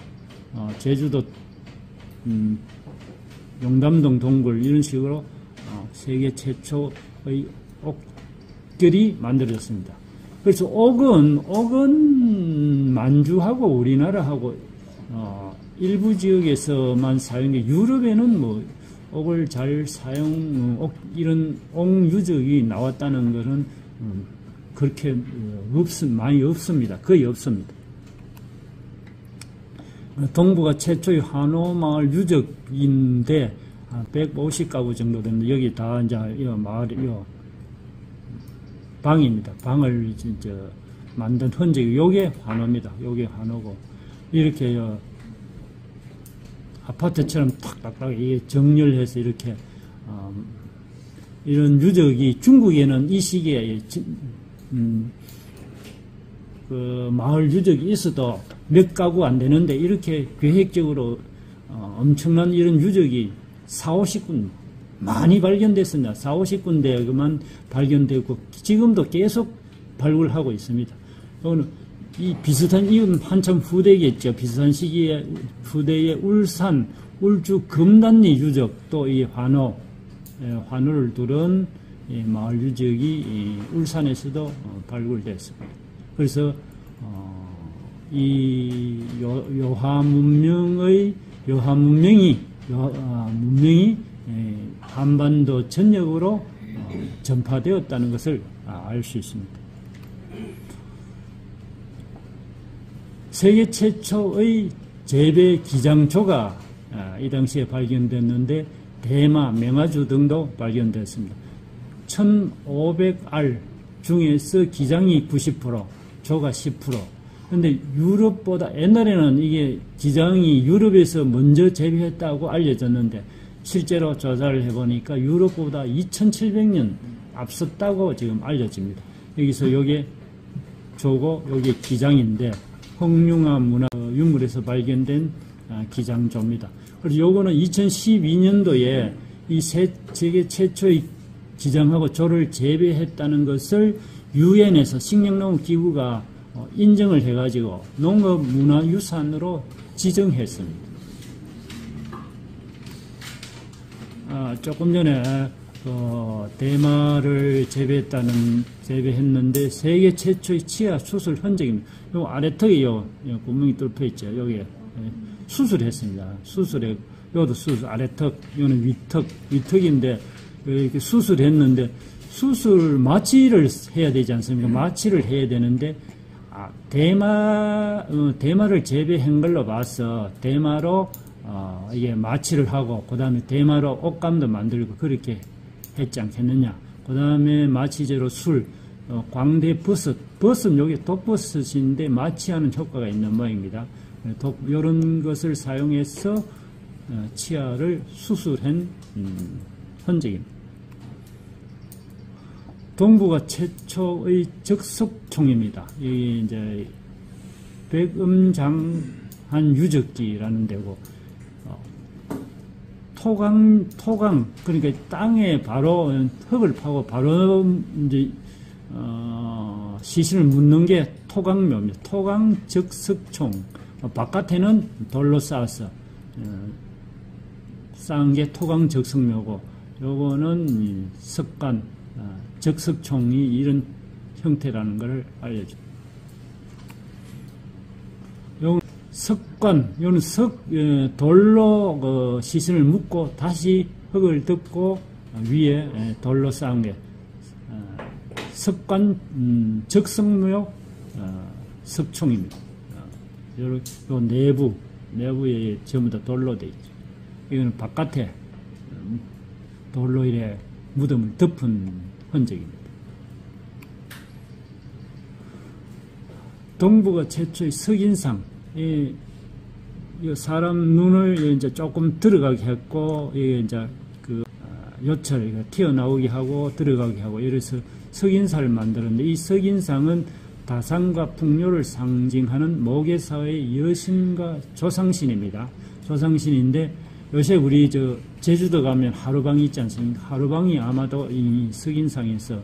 용담동 동굴 이런 식으로 세계 최초의 옥결이 만들어졌습니다. 그래서 옥은 만주하고 우리나라하고 일부 지역에서만 사용해 유럽에는 옥을 잘 이런 옥 유적이 나왔다는 것은 그렇게 많이 없습니다. 거의 없습니다. 동부가 최초의 한옥마을 유적인데 150가구 정도 되는데 여기 다 이제 마을 방입니다. 방을 진짜 만든 흔적이 요게 한옥입니다. 요게 한옥고 이렇게 아파트처럼 탁탁탁 이게 정렬해서 이렇게 이런 유적이 중국에는 이 시기에 그 마을 유적이 있어도 몇 가구 안 되는데 이렇게 계획적으로 엄청난 이런 유적이 4, 50군 많이 발견됐습니다. 4, 50군데 그만 발견되고 지금도 계속 발굴하고 있습니다. 이 비슷한 이건 한참 후대겠죠. 비슷한 시기에 후대의 울산, 울주 금단리 유적 또 이 환호를 두른 마을 유적이 울산에서도 발굴됐습니다. 그래서 이 문명이 한반도 전역으로 전파되었다는 것을 알 수 있습니다. 세계 최초의 재배 기장초가 이 당시에 발견됐는데 대마, 맹아주 등도 발견됐습니다. 1500알 중에서 기장이 90%, 조가 10%. 근데 유럽보다 옛날에는 이게 기장이 유럽에서 먼저 재배했다고 알려졌는데 실제로 조사를 해보니까 유럽보다 2700년 앞섰다고 지금 알려집니다. 여기서 요게 조고 요게 기장인데 홍융화 문화 유물에서 발견된 기장조입니다. 그리고 요거는 2012년도에 이 세계 최초의 기장하고 조를 재배했다는 것을 유엔에서 식량농업기구가 인정을 해가지고 농업문화유산으로 지정했습니다. 조금 전에 대마를 재배했는데 세계 최초의 치아 수술 흔적입니다. 요 아래턱에 구멍이 뚫혀 있죠. 여기에 수술했습니다. 요것도 수술, 아래턱, 요는 위턱인데 이렇게 수술했는데 수술 마취를 해야 되지 않습니까? 마취를 해야 되는데 대마를 재배한 걸로 봐서 대마로 이게 마취를 하고 그 다음에 대마로 옷감도 만들고 그렇게 했지 않겠느냐. 그 다음에 마취제로 술, 광대버섯, 여기 독버섯인데 마취하는 효과가 있는 모양입니다. 이런 것을 사용해서 치아를 수술한 흔적입니다. 동부가 최초의 적석총입니다. 이게 이제 백음장한 유적지라는 데고, 토강, 그러니까 땅에 바로 흙을 파고 바로 이제, 시신을 묻는 게 토강묘입니다. 토강 적석총. 바깥에는 돌로 쌓아서, 쌓은 게 토강 적석묘고, 요거는 석관, 적석총이 이런 형태라는 것을 알려줍니다. 요건 석관, 요는 돌로 시신을 묻고 다시 흙을 덮고 위에 돌로 쌓은 게 석관 적석묘 석총입니다. 요 내부에 전부 다 돌로 되어 있죠. 이거는 바깥에 돌로 이래 무덤을 덮은 흔적입니다. 동부가 최초의 석인상, 이 사람 눈을 이제 조금 들어가게 했고, 이게 이제 요철 튀어나오게 하고 들어가게 하고 이래서 석인상을 만들었는데, 이 석인상은 다산과 풍요를 상징하는 모계사의 여신과 조상신입니다. 조상신인데 요새 우리 제주도 가면 하루방이 있지 않습니까? 하루방이 아마도 이 석인상에서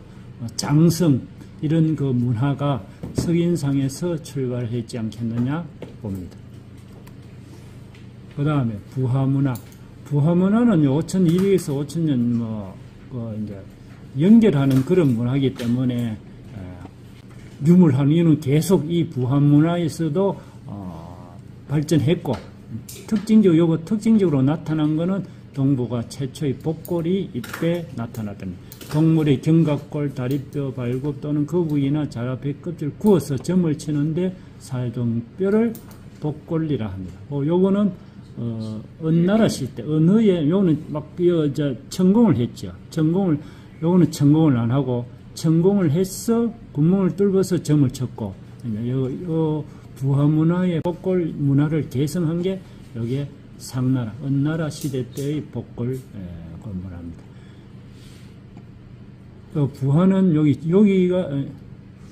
장성 이런 그 문화가 석인상에서 출발했지 않겠느냐 봅니다. 그 다음에 부화문화. 부화문화는 5200에서 5000년 이제 연결하는 그런 문화이기 때문에 유물하는 이유는 계속 이 부화문화에서도 발전했고, 특징적으로 나타난 것은 동부가 최초의 복골이 이때 나타났답니다. 동물의 견갑골, 다리뼈, 발굽 또는 거북이나 자라 배껍질 구워서 점을 치는데 사용 뼈를 복골이라 합니다. 요거는 은나라 시대, 은의에 요는 천공을 했죠. 요거는 천공을 안 하고 천공을 해서 구멍을 뚫어서 점을 쳤고, 요 부화문화의 복골 문화를 개성한 게 여기에 상나라, 은나라 시대 때의 복골 문화입니다. 부화는 여기가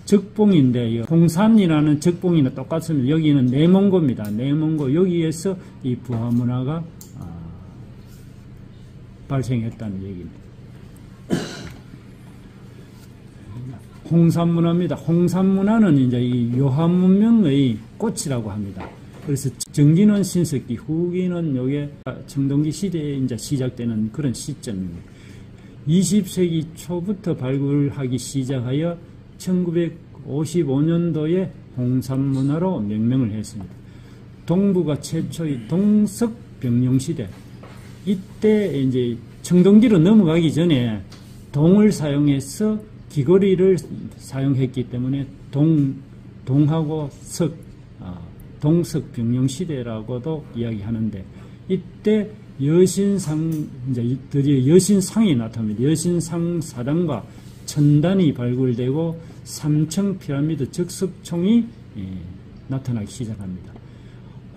적봉인데, 홍산이라는 적봉이나 똑같습니다. 여기는 내몽고입니다. 내몽고, 여기에서 이 부화 문화가 발생했다는 얘기입니다. 홍산문화입니다. 홍산문화는 이제 이 요한문명의 꽃이라고 합니다. 그래서 정기는 신석기, 후기는 요게 청동기 시대에 이제 시작되는 그런 시점입니다. 20세기 초부터 발굴하기 시작하여 1955년도에 홍산문화로 명명을 했습니다. 동부가 최초의 동석병룡시대. 이때 이제 청동기로 넘어가기 전에 동을 사용해서 귀걸이를 사용했기 때문에 동하고 석, 동석병룡시대라고도 이야기하는데, 이때 여신상, 이제 드디어 여신상이 나타납니다. 여신상 사당과 천단이 발굴되고 삼청 피라미드 적석총이 나타나기 시작합니다.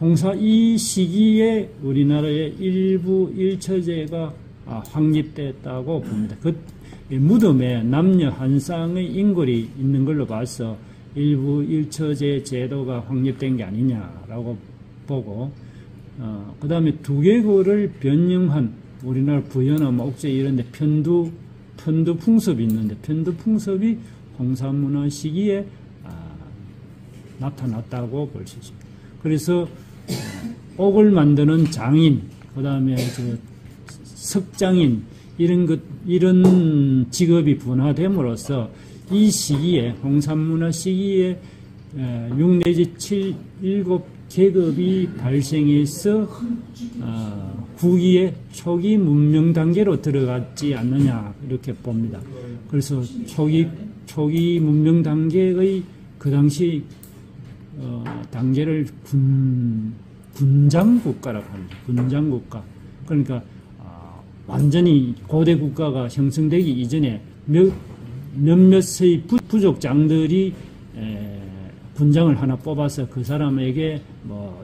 홍사 이 시기에 우리나라의 일부 일처제가 확립됐다고 봅니다. 그 무덤에 남녀 한 쌍의 인골이 있는 걸로 봐서 일부 일처제 제도가 확립된 게 아니냐라고 보고, 그 다음에 두개골을 변형한 우리나라 부여나 옥제 이런 데 편두 풍습이 있는데, 편두 풍습이 홍산문화 시기에 나타났다고 볼 수 있습니다. 그래서 옥을 만드는 장인, 그 다음에 석장인, 이런 직업이 분화됨으로써 이 시기에, 홍산문화 시기에 6 내지 7, 7계급이 발생해서 후기에 초기 문명 단계로 들어갔지 않느냐, 이렇게 봅니다. 그래서 초기 문명 단계의 그 당시 단계를 군장국가라고 합니다. 군장국가. 그러니까 완전히 고대 국가가 형성되기 이전에 몇몇의 부족장들이 군장을 하나 뽑아서 그 사람에게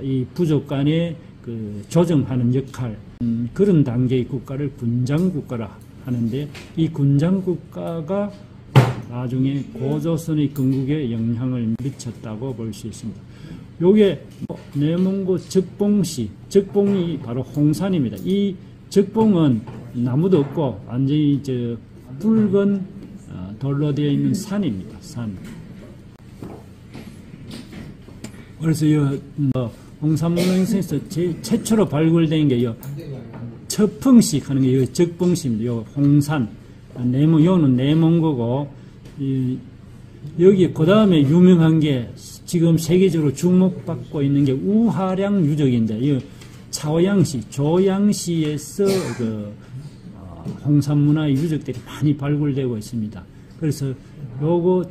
이 부족 간에 그 조정하는 역할, 그런 단계의 국가를 군장국가라 하는데, 이 군장국가가 나중에 고조선의 건국에 영향을 미쳤다고 볼 수 있습니다. 요게 내몽고 적봉시, 적봉이 바로 홍산입니다. 이 적봉은 나무도 없고 완전히 붉은 돌로 되어 있는 산입니다. 산. 그래서 홍산문화에서 최초로 발굴된 게 처풍식 하는 게 적봉시입니다. 요 홍산, 요는 내몽고고, 여기 그 다음에 유명한 게 지금 세계적으로 주목받고 있는 게 우하량 유적인데, 차오양시, 조양시에서 홍산문화의 유적들이 많이 발굴되고 있습니다. 그래서 요거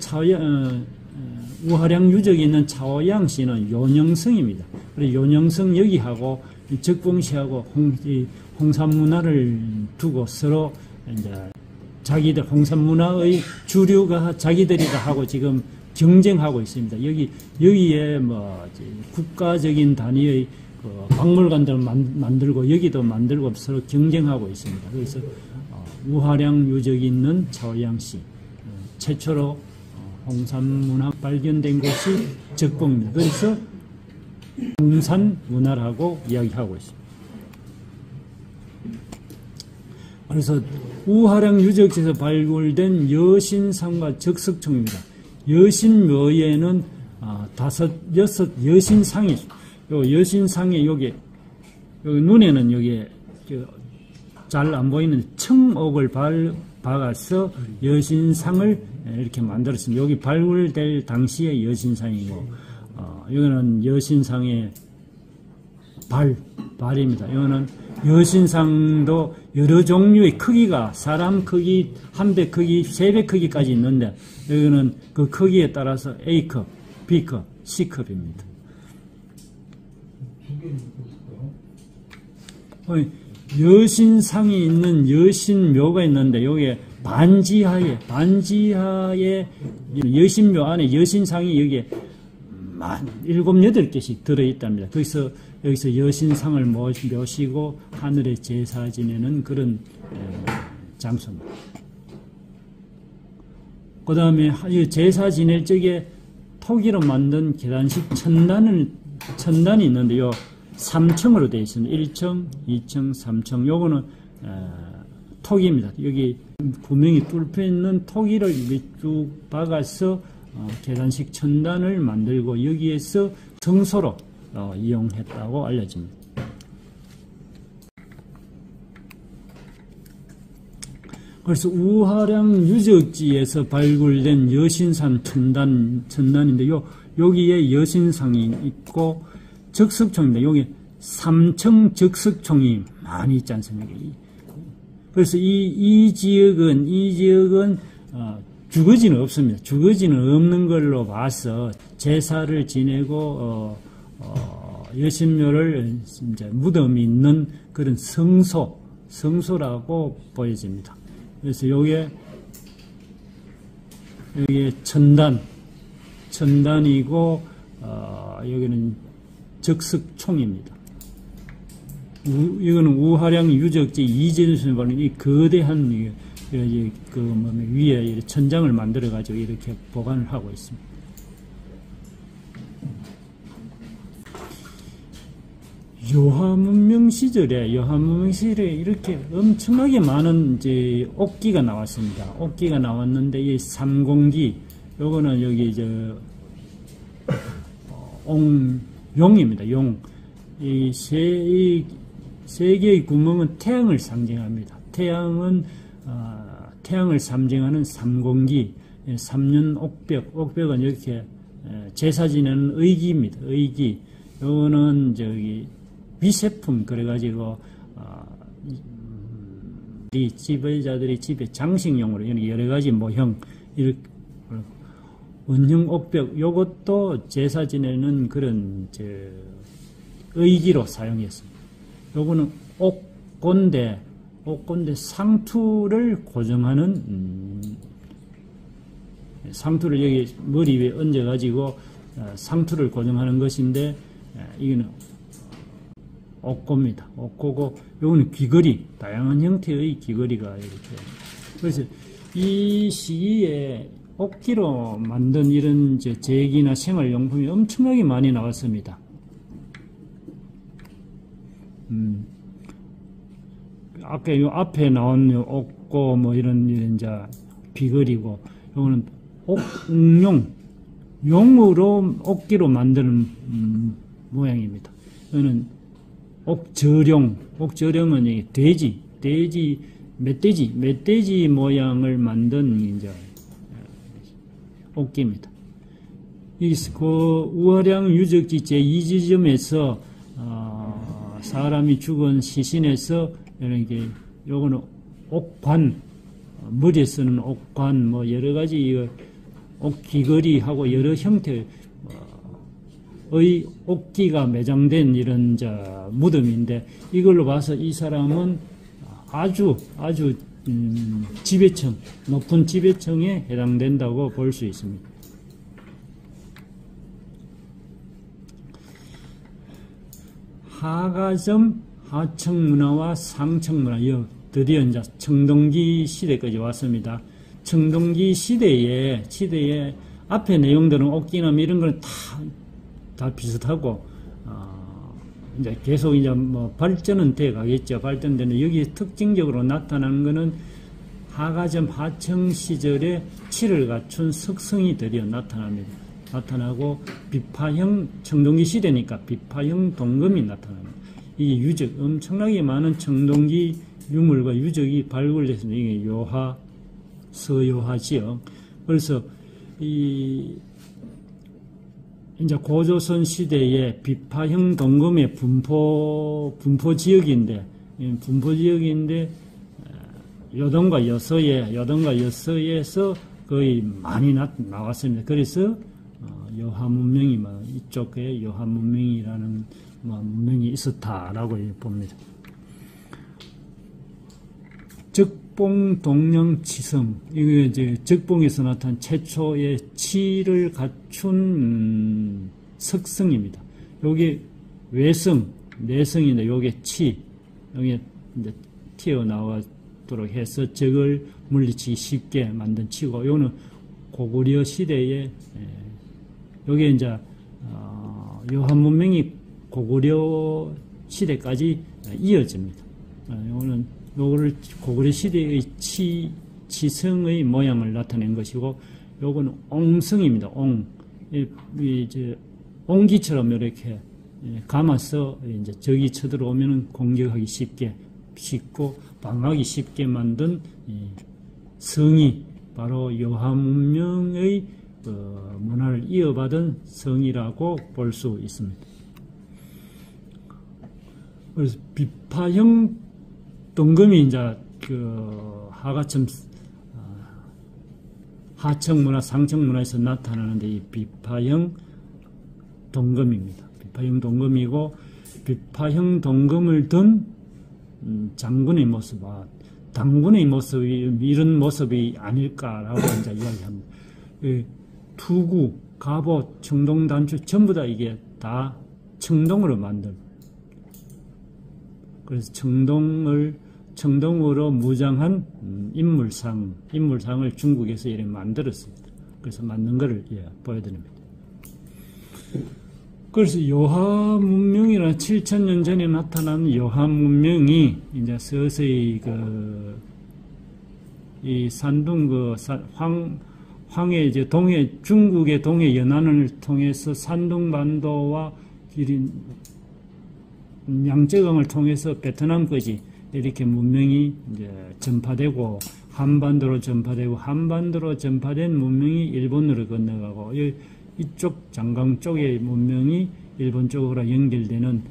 우하량 유적이 있는 차오양시는 요녕성입니다. 그래서 요녕성 여기하고 적봉시하고 홍산문화를 두고 서로 이제 자기들 홍산문화의 주류가 자기들이다 하고 지금 경쟁하고 있습니다. 여기에 국가적인 단위의 박물관들 만들고 여기도 만들고 서로 경쟁하고 있습니다. 그래서 우하량 유적이 있는 차오양시, 최초로 홍산문화 발견된 곳이 적봉입니다. 그래서 홍산문화라고 이야기하고 있습니다. 그래서 우하량 유적지에서 발굴된 여신상과 적석총입니다. 여신묘에는 5, 6 여신상이, 요 여신상에 여기 눈에는 여기 잘 안 보이는 청옥을 박아서 여신상을 이렇게 만들었습니다. 여기 발굴될 당시의 여신상이고, 여기는 여신상의 발입니다. 이거는 여신상도 여러 종류의 크기가 사람 크기, 한 배 크기, 3배 크기까지 있는데, 여기는 그 크기에 따라서 A컵, B컵, C컵입니다. 여신상이 있는 여신묘가 있는데, 여기에 반지하에 여신묘 안에 여신상이 여기에 7, 8개씩 들어있답니다. 여기서 여신상을 모시고 하늘에 제사 지내는 그런 장소입니다. 그 다음에 제사 지낼 적에 토기로 만든 계단식 천단이 있는데요. 3층으로 되어 있습니다. 1층, 2층, 3층. 요거는 토기입니다. 여기 구멍이 뚫혀 있는 토기를 쭉 박아서 계단식 천단을 만들고 여기에서 성소로 이용했다고 알려집니다. 그래서 우하량 유적지에서 발굴된 여신산 천단인데 여기에 여신상이 있고 적석총인데 여기 3층 적석총이 많이 있지 않습니까? 그래서 이 지역은 주거지는 없습니다. 주거지는 없는 걸로 봐서 제사를 지내고 여신묘를 이제 무덤이 있는 그런 성소라고 보여집니다. 그래서 여기에 천단이고 여기는 적석총입니다. 이거는 우하량 유적지 이재준선이 보는 이 거대한 위에 천장을 만들어 가지고 이렇게 보관을 하고 있습니다. 요하문명 시절에 이렇게 엄청나게 많은 이제 옥기가 나왔습니다. 옥기가 나왔는데 이 삼공기 요거는 여기 용입니다. 용. 이 세 개의 구멍은 태양을 상징합니다. 태양을 상징하는 삼공기, 삼년옥벽. 옥벽은 이렇게 제사 지내는 의기입니다. 의기. 요거는 위세품, 그래가지고, 이 지배자들이 집에 장식용으로 여러 가지 모형, 이렇게, 원형 옥벽, 요것도 제사 지내는 그런, 의기로 사용했습니다. 요거는 옥곤대 상투를 고정하는, 상투를 여기 머리 위에 얹어가지고, 상투를 고정하는 것인데, 이거는 옥고입니다. 옥고고, 요거는 귀걸이, 다양한 형태의 귀걸이가 이렇게. 그래서 이 시기에 옥기로 만든 이런 제기나 생활용품이 엄청나게 많이 나왔습니다. 아까 요 앞에 나온 옥고 이런 귀걸이고, 요거는 용으로 옥기로 만드는 모양입니다. 이거는 옥저룡은 멧돼지 모양을 만든 옥기입니다. 우하량 유적지 제2지점에서 사람이 죽은 시신에서 이렇게 요거는 옥관, 머리에 쓰는 옥관 여러 가지 옥귀걸이하고 여러 형태의 옥기가 매장된 이런 무덤인데, 이걸로 봐서 이 사람은 아주 지배층, 높은 지배층에 해당된다고 볼 수 있습니다. 하가점 하층문화와 상층문화, 드디어 이제 청동기 시대까지 왔습니다. 청동기 시대에 앞에 내용들은 옥기나 이런 거는 다 비슷하고, 이제 계속 발전은 돼 가겠죠. 발전되는 여기 특징적으로 나타나는 거는 하가점 하청 시절에 치를 갖춘 석성이 드디어 나타나고, 비파형, 청동기 시대니까 비파형 동금이 나타납니다. 이 유적, 엄청나게 많은 청동기 유물과 유적이 발굴됐습니다. 이게 서요하 지역. 그래서 이제 고조선 시대에 비파형 동금의 분포 지역인데 요동과 여서에서 거의 많이 나왔습니다. 그래서 여하문명이 이쪽에 여하문명이라는 문명이 있었다라고 봅니다. 적봉동령치성, 이거 이제 적봉에서 나타난 최초의 치를 갖춘 석성입니다. 여기 외성, 내성인데 요게 치, 여기 이제 튀어나오도록 해서 적을 물리치기 쉽게 만든 치고, 요거는 고구려 시대에 요게 이제 여하문명이 고구려 시대까지 이어집니다. 요거는 요거를 고구려 시대의 치성의 모양을 나타낸 것이고, 요거는 옹성입니다. 이제 옹기처럼 이렇게 감아서 이제 적이 쳐들어오면 공격하기 쉽고 방어하기 쉽게 만든 성이 바로 요한 문명의 문화를 이어받은 성이라고 볼 수 있습니다. 그래서 비파형 동금이 이제 하가점 하청 문화, 상청 문화에서 나타나는데 이 비파형 동금입니다. 비파형 동금이고, 비파형 동금을 든 장군의 모습, 당군의 모습이 이런 모습이 아닐까라고 이제 이야기합니다. 투구, 갑옷, 청동, 단추 전부 다 이게 다 청동으로 만든. 그래서 청동으로 무장한 인물상을 중국에서 이렇게 만들었습니다. 그래서 만든 것을 보여드립니다. 그래서 요하 문명이나 7,000년 전에 나타난 요하 문명이 이제 서서히 이 산둥 황해 이제 중국의 동해 연안을 통해서 산둥반도와 양쯔강을 통해서 베트남까지 이렇게 문명이 이제 전파되고, 한반도로 전파된 문명이 일본으로 건너가고, 이쪽 장강 쪽의 문명이 일본 쪽으로 연결되는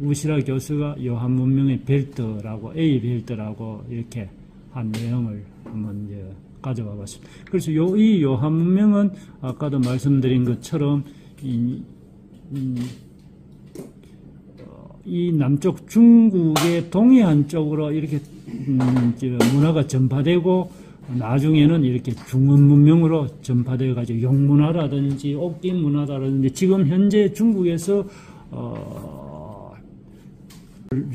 우시라 교수가 요한 문명의 벨트라고, A 벨트라고 이렇게 한 내용을 한번 이제 가져와 봤습니다. 그래서 이 요한 문명은 아까도 말씀드린 것처럼 이 남쪽 중국의 동해안 쪽으로 이렇게 문화가 전파되고, 나중에는 이렇게 중원 문명으로 전파되어 가지고 용문화라든지 옥기 문화라든지 지금 현재 중국에서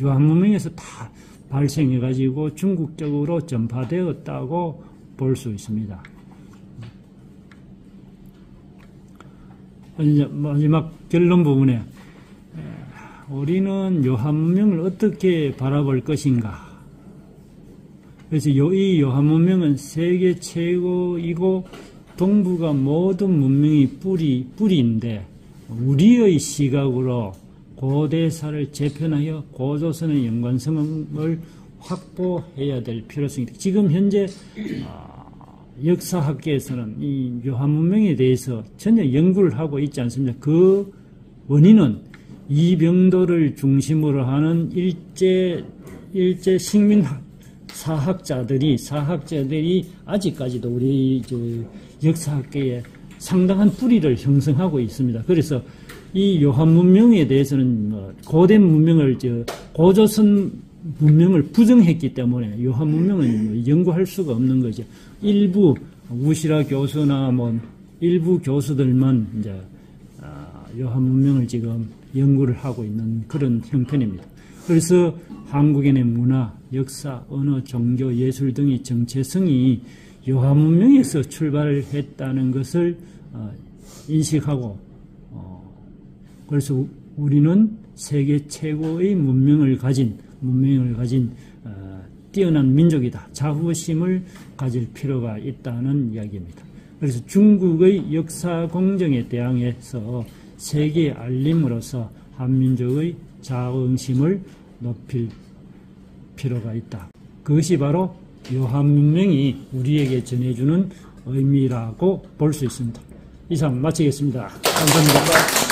요한 문명에서 다 발생해 가지고 중국 쪽으로 전파되었다고 볼 수 있습니다. 이제 마지막 결론 부분에 우리는 요한 문명을 어떻게 바라볼 것인가? 그래서 이 요한 문명은 세계 최고이고 동북아 모든 문명의 뿌리인데, 우리의 시각으로 고대사를 재편하여 고조선의 연관성을 확보해야 될 필요성이 있다. 지금 현재 역사학계에서는 이 요한 문명에 대해서 전혀 연구를 하고 있지 않습니다. 그 원인은 이병도를 중심으로 하는 일제 식민 사학자들이 아직까지도 우리 역사학계에 상당한 뿌리를 형성하고 있습니다. 그래서 이 요한 문명에 대해서는 고대 문명을 고조선 문명을 부정했기 때문에 요한 문명은 연구할 수가 없는 거죠. 일부 우시라 교수나 일부 교수들만 이제 요한 문명을 지금 연구를 하고 있는 그런 형편입니다. 그래서 한국인의 문화, 역사, 언어, 종교, 예술 등의 정체성이 요한 문명에서 출발을 했다는 것을 인식하고, 그래서 우리는 세계 최고의 문명을 가진 뛰어난 민족이다. 자부심을 가질 필요가 있다는 이야기입니다. 그래서 중국의 역사 공정에 대항해서 세계에 알림으로써 한민족의 자긍심을 높일 필요가 있다. 그것이 바로 요한 문명이 우리에게 전해주는 의미라고 볼 수 있습니다. 이상 마치겠습니다. 감사합니다.